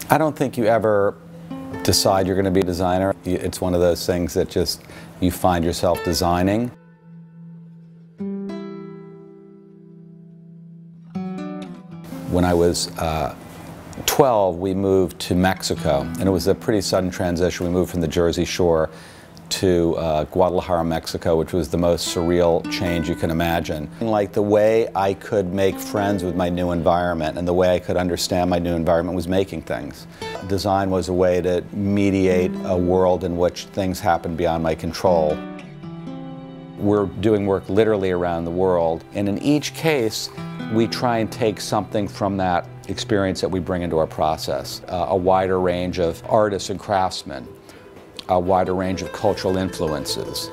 I don't think you ever decide you're going to be a designer. It's one of those things that just you find yourself designing. When I was 12, we moved to Mexico, and it was a pretty sudden transition. We moved from the Jersey Shore to Guadalajara, Mexico, which was the most surreal change you can imagine. Like, the way I could make friends with my new environment and the way I could understand my new environment was making things. Design was a way to mediate a world in which things happen beyond my control. We're doing work literally around the world, and in each case, we try and take something from that experience that we bring into our process. A wider range of artists and craftsmen, a wider range of cultural influences.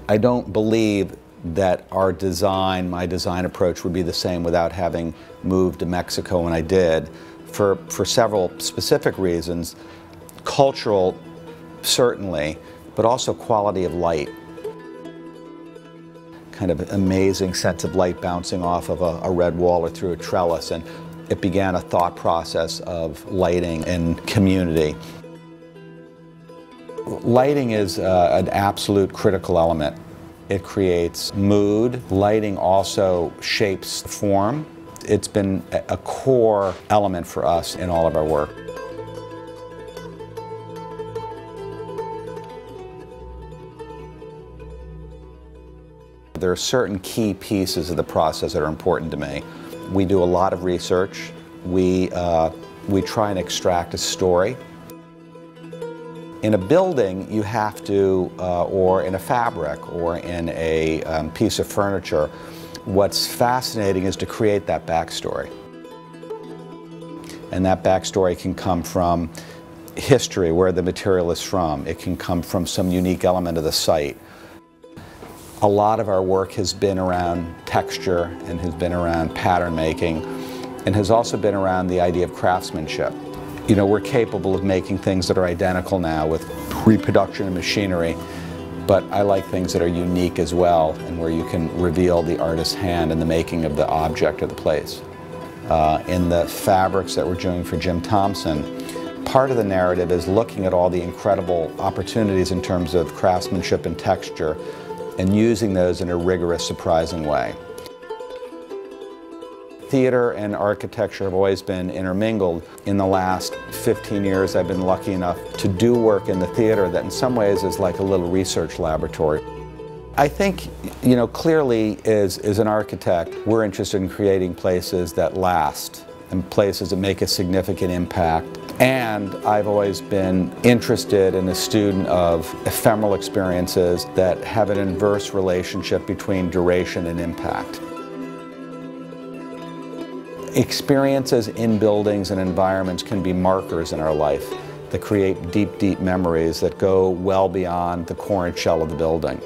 I don't believe that our design, my design approach, would be the same without having moved to Mexico when I did, for several specific reasons. Cultural, certainly, but also quality of light. Kind of amazing sense of light bouncing off of a red wall or through a trellis, and it began a thought process of lighting and community. Lighting is an absolute critical element. It creates mood. Lighting also shapes form. It's been a core element for us in all of our work. There are certain key pieces of the process that are important to me. We do a lot of research. We try and extract a story. In a building, you have to, or in a fabric, or in a piece of furniture, what's fascinating is to create that backstory. And that backstory can come from history, where the material is from. It can come from some unique element of the site. A lot of our work has been around texture and has been around pattern making, and has also been around the idea of craftsmanship. You know, we're capable of making things that are identical now with reproduction and machinery, but I like things that are unique as well, and where you can reveal the artist's hand in the making of the object or the place. In the fabrics that we're doing for Jim Thompson, part of the narrative is looking at all the incredible opportunities in terms of craftsmanship and texture, and using those in a rigorous, surprising way. Theater and architecture have always been intermingled. In the last 15 years, I've been lucky enough to do work in the theater that in some ways is like a little research laboratory. I think, you know, clearly as an architect, we're interested in creating places that last and places that make a significant impact. And I've always been interested and a student of ephemeral experiences that have an inverse relationship between duration and impact. Experiences in buildings and environments can be markers in our life that create deep, deep memories that go well beyond the core and shell of the building.